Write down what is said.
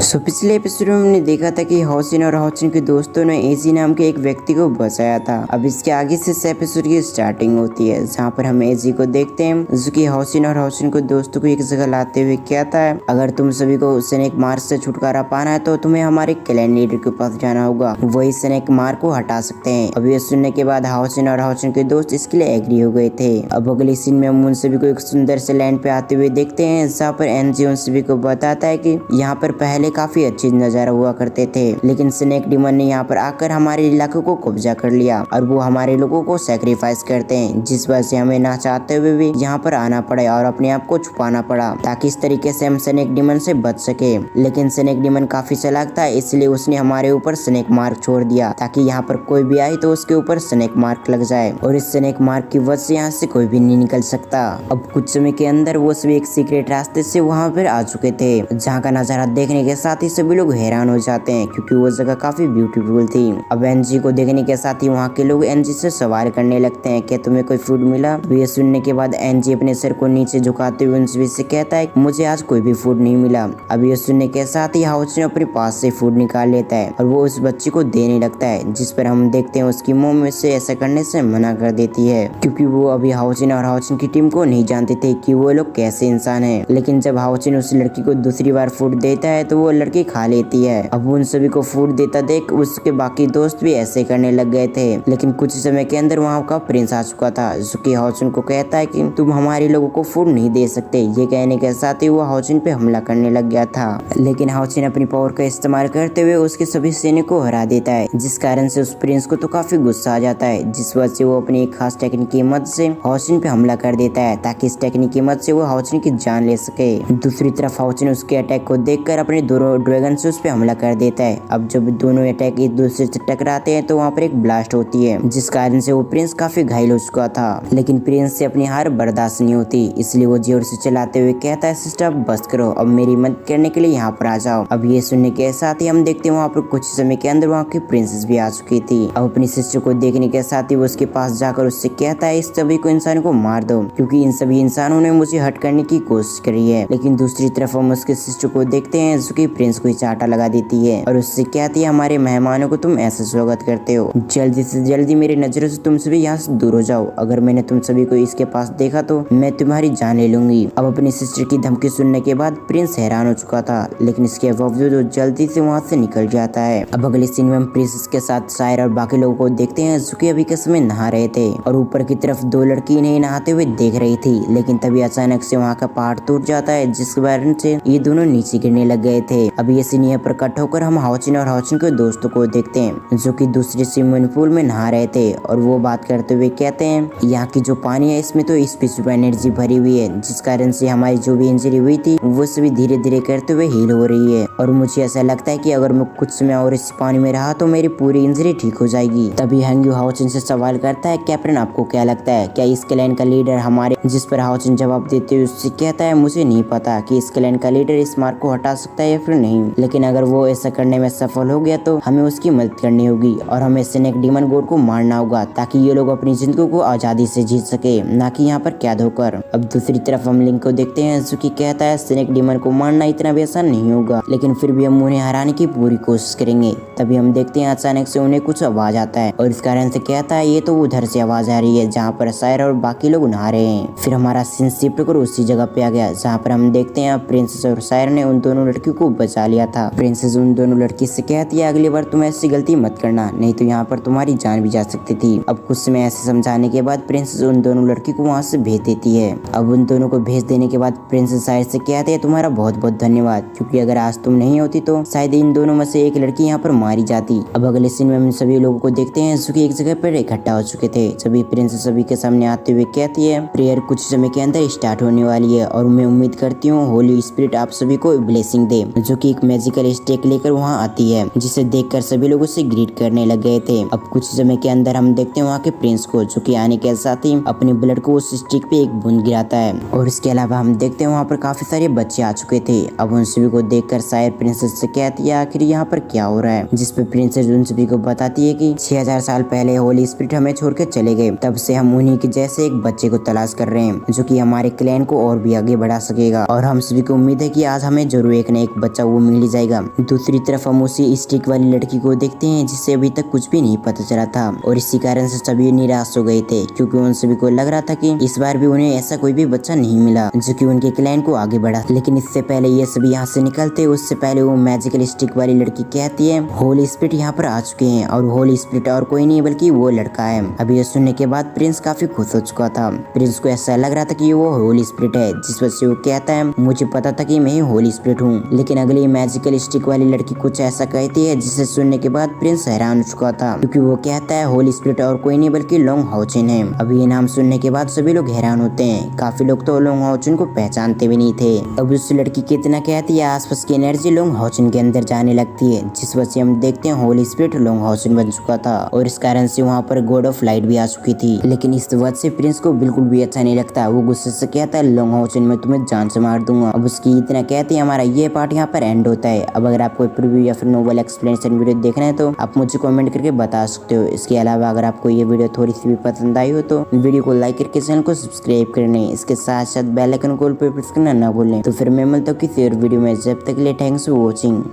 सो पिछले एपिसोड में हमने देखा था कि हॉसिन और हॉसिन के दोस्तों ने एजी नाम के एक व्यक्ति को बचाया था। अब इसके आगे से इस एपिसोड की स्टार्टिंग होती है, जहाँ पर हम एजी को देखते हैं जो कि हॉसिन और हॉसिन को दोस्तों को एक जगह लाते हुए कहता है, अगर तुम सभी को स्नेक मार्क से छुटकारा पाना है तो तुम्हें हमारे क्लैन लीडर के पास जाना होगा, वही स्नेक मार्क को हटा सकते हैं। अब ये सुनने के बाद हॉसिन और हॉसिन के दोस्त इसके लिए एग्री हो गए थे। अब अगले सीन में हम उन सभी को एक सुंदर से लैंड पे आते हुए देखते हैं, जहाँ पर एनजी उन सभी को बताता है कि यहाँ पर पहले काफी अच्छी नजारा हुआ करते थे, लेकिन स्नेक डिमन ने यहाँ पर आकर हमारे इलाके को कब्जा कर लिया और वो हमारे लोगों को सैक्रिफाइस करते हैं, जिस वजह से हमें ना चाहते हुए भी यहाँ पर आना पड़ा और अपने आप को छुपाना पड़ा ताकि इस तरीके से हम स्नेक डिमन से बच सके। लेकिन स्नेक डिमन काफी चालाक था, इसलिए उसने हमारे ऊपर स्नेक मार्क छोड़ दिया ताकि यहाँ पर कोई भी आए तो उसके ऊपर स्नेक मार्क लग जाए और इस स्नेक मार्क की वजह से यहाँ से कोई भी नहीं निकल सकता। अब कुछ समय के अंदर वो सभी एक सीक्रेट रास्ते से वहाँ पर आ चुके थे, जहाँ का नजारा देखने के साथ ही सभी लोग हैरान हो जाते हैं क्योंकि वो जगह काफी ब्यूटीफुल थी। अब एनजी को देखने के साथ ही वहाँ के लोग एनजी से सवाल करने लगते हैं कि तुम्हें कोई फूड मिला। ये सुनने के बाद एनजी अपने सर को नीचे झुकाते हुए उनसे से कहता है मुझे आज कोई भी फूड नहीं मिला। अब ये सुनने के साथ ही हाउस ने अपने पास से फूड निकाल लेता है और वो उस बच्चे को देने लगता है, जिस पर हम देखते हैं उसकी मॉम से ऐसा करने से मना कर देती है क्योंकि वो अभी हाउसिन और हाउसिन की टीम को नहीं जानते थे कि वो लोग कैसे इंसान हैं। लेकिन जब हाउसिन उस लड़की को दूसरी बार फूड देता है तो वो लड़की खा लेती है। अब उन सभी को फूड देता देख उसके बाकी दोस्त भी ऐसे करने लग गए थे, लेकिन कुछ समय के अंदर वहाँ का प्रिंस आ चुका था जो कि हाउसिन को कहता है कि तुम हमारे लोगों को फूड नहीं दे सकते। ये कहने के साथ ही वो हाउसिन पे हमला करने लग गया था, लेकिन हाउसिन अपनी पावर का इस्तेमाल करते हुए उसके सभी सैनिक को हरा देता है, जिस कारण से उस प्रिंस को तो काफी गुस्सा आ जाता है, जिस वजह से वो अपनी एक खास टेक्निक की मदद से हाउसिन पे हमला कर देता है ताकि इस टेक्निक की मदद से वो हाउसिन की जान ले सके। दूसरी तरफ हाउसिन उसके अटैक को देखकर अपने दोनों ड्रैगन से उस पे हमला कर देता है। अब जब दोनों अटैक एक दूसरे से टकराते हैं तो वहाँ पर एक ब्लास्ट होती है, जिस कारण से वो प्रिंस काफी घायल हो चुका था, लेकिन प्रिंस से अपनी हार बर्दाश्त नहीं होती, इसलिए वो जोर से चलाते हुए कहता है सिस्टर बस करो, अब मेरी मदद करने के लिए यहाँ पर आ जाओ। अब ये सुनने के साथ ही हम देखते हैं वहाँ पर कुछ समय के अंदर वहाँ की प्रिंसेस भी आ चुकी थी। अब अपनी सिस्टर को देखने के साथ ही वो उसके पास जाकर उससे कहता है इस सभी को इंसान को मार दो क्योंकि इन सभी इंसानों ने मुझे हट करने की कोशिश करी है। लेकिन दूसरी तरफ हम उसके सिस्टर को देखते हैं जो कि प्रिंस को चाटा लगा देती है और उससे कहती है हमारे मेहमानों को तुम ऐसे स्वागत करते हो, जल्दी से जल्दी मेरी नजरों से तुम सभी यहाँ से दूर हो जाओ, अगर मैंने तुम सभी को इसके पास देखा तो मैं तुम्हारी जान ले लूंगी। अब अपनी सिस्टर की धमकी सुनने के बाद प्रिंस हैरान हो चुका था, लेकिन इसके बावजूद वो जल्दी से वहाँ से निकल जाता है। अब अगले सीन में हम प्रिंसेस के साथ शायर और बाकी लोगों को देखते हैं जो कि अभी के समय नहा रहे थे और ऊपर की तरफ दो लड़की इन्हें नहाते हुए देख रही थी, लेकिन तभी अचानक से वहाँ का पहाड़ टूट जाता है, जिस कारण से ये दोनों नीचे गिरने लग गए थे। अब ये सीन यहाँ पर कट होकर हम हाउसिन और हाउसिन के दोस्तों को देखते हैं जो कि दूसरे स्विमिंग पूल में नहा रहे थे और वो बात करते हुए कहते हैं यहाँ की जो पानी है इसमें तो स्पेसिफिक एनर्जी भरी हुई है, जिस कारण से हमारी जो भी इंजरी हुई थी वो सभी धीरे धीरे करते हुए हील हो रही है और मुझे ऐसा लगता है कि अगर मैं कुछ समय और इस पानी में रहा तो मेरी पूरी इंजरी ठीक हो जाएगी। तभी हैंग्यू हाउसिन से सवाल करता है कैप्टन आपको क्या लगता है क्या इस क्लैन का लीडर हमारे, जिस पर हाउसिन जवाब देते हुए उससे कहता है मुझे नहीं पता कि इस क्लैन का लीडर इस मार्क को हटा सकता है या फिर नहीं, लेकिन अगर वो ऐसा करने में सफल हो गया तो हमें उसकी मदद करनी होगी और हमें स्नेक डिमन गॉड को मारना होगा ताकि ये लोग अपनी जिंदगी को आजादी से जीत सके, ना कि यहाँ पर कैद होकर। अब दूसरी तरफ हम लिंक को देखते हैं जो कि कहता है स्नेक डिमन को मारना इतना भी आसान नहीं होगा, लेकिन फिर भी हम उन्हें हराने की पूरी कोशिश करेंगे। तभी हम देखते हैं अचानक से उन्हें कुछ आवाज आता है और इस कारण से कहता है ये तो उधर से आवाज आ रही है जहाँ पर शायर और बाकी लोग नहा रहे हैं। फिर हमारा सीन शिफ्ट कर उसी जगह पे आ गया जहाँ पर हम देखते हैं प्रिंसेस और शायर ने उन दोनों लड़कियों को बचा लिया था। प्रिंसेस उन दोनों लड़की से कहती है अगली बार तुम ऐसी गलती मत करना, नहीं तो यहाँ पर तुम्हारी जान भी जा सकती थी। अब कुछ समय ऐसे समझाने के बाद प्रिंसेस उन दोनों लड़की को वहाँ से भेज देती है। अब उन दोनों को भेज देने के बाद प्रिंसेस शायर से कहते हैं तुम्हारा बहुत बहुत धन्यवाद, क्योंकि अगर आज तुम नहीं होती तो शायद इन दोनों में से एक लड़की यहाँ पर मारी जाती। अब अगले सीन में हम सभी लोगों को देखते हैं जो कि एक जगह पर इकट्ठा हो चुके थे। सभी प्रिंसेस सभी के सामने आते हुए कहती है प्रेयर कुछ समय के अंदर स्टार्ट होने वाली है और मैं उम्मीद करती हूँ होली स्पिरिट आप सभी को ब्लेसिंग दे, जो कि एक मैजिकल स्टेक लेकर वहाँ आती है, जिसे देखकर सभी लोग उसे ग्रीट करने लग गए थे। अब कुछ समय के अंदर हम देखते हैं वहाँ के प्रिंस को जो कि आने के साथ ही अपने ब्लड को उस स्टिक पे एक बूंद गिराता है और इसके अलावा हम देखते हैं वहाँ पर काफी सारे बच्चे आ चुके थे। अब उन सभी को देखकर शायर प्रिंसेस से कहती है आखिर यहाँ पर क्या हो रहा है, जिस पे प्रिंसेस उन सभी को बताती है कि 6000 साल पहले होली स्पिरिट हमें छोड़कर चले गए, तब से हम उन्हीं के जैसे एक बच्चे को तलाश कर रहे हैं जो कि हमारे क्लैन को और भी आगे बढ़ा सकेगा और हम सभी को उम्मीद है कि आज हमें जरूर एक न एक बच्चा बच्चा वो मिल ही जाएगा। दूसरी तरफ हम उसी स्टिक वाली लड़की को देखते हैं जिससे अभी तक कुछ भी नहीं पता चला था और इसी कारण से सभी निराश हो गए थे क्योंकि उन सभी को लग रहा था कि इस बार भी उन्हें ऐसा कोई भी बच्चा नहीं मिला जो कि उनके क्लैन को आगे बढ़ा। लेकिन इससे पहले ये सभी यहाँ से निकलते उससे पहले वो मैजिकल स्टिक वाली लड़की कहती है होली स्पिरिट यहाँ पर आ चुके हैं और होली स्पिरिट और कोई नहीं बल्कि वो लड़का है। अभी ये सुनने के बाद प्रिंस काफी खुश हो चुका था। प्रिंस को ऐसा लग रहा था कि वो होली स्पिरिट है, जिस वजह से वो कहता है मुझे पता था कि मैं होली स्पिरिट हूँ। लेकिन अगली मैजिकल स्टिक वाली लड़की कुछ ऐसा कहती है जिसे सुनने के बाद प्रिंस हैरान हो चुका था क्योंकि वो कहता है होली स्पिरिट और कोई नहीं बल्कि लोंग हाओचेन है। अभी ये नाम सुनने के बाद सभी लोग हैरान होते हैं। काफी लोग तो लोंग हाओचेन को पहचानते भी नहीं थे। अब उस लड़की कितना कहती है आसपास की एनर्जी लोंग हाओचेन के अंदर जाने लगती है, जिस वजह से हम देखते हैं होली स्पिरिट लोंग हाओचेन बन चुका था और इस कारण से वहाँ पर गॉड ऑफ लाइट भी आ चुकी थी। लेकिन इस वजह से प्रिंस को बिल्कुल भी अच्छा नहीं लगता। वो गुस्से से कहता है लोंग हाओचेन मैं तुम्हें जान से मार दूंगा। अब उसकी इतना कहते हैं हमारा ये पार्ट यहाँ पर एंड होता है। अब अगर आपको प्रीव्यू या फिर नोवेल एक्सप्लेनेशन वीडियो देखना है तो आप मुझे कमेंट करके बता सकते हो। इसके अलावा अगर आपको ये वीडियो थोड़ी सी भी पसंद आई हो तो वीडियो को लाइक करके चैनल को सब्सक्राइब कर लें। इसके साथ साथ बेल आइकन को ऑल पे प्रेस करना ना भूलें। तो फिर मैं मिलता हूँ किसी और वीडियो में, जब तक के लिए थैंक्स फॉर वॉचिंग।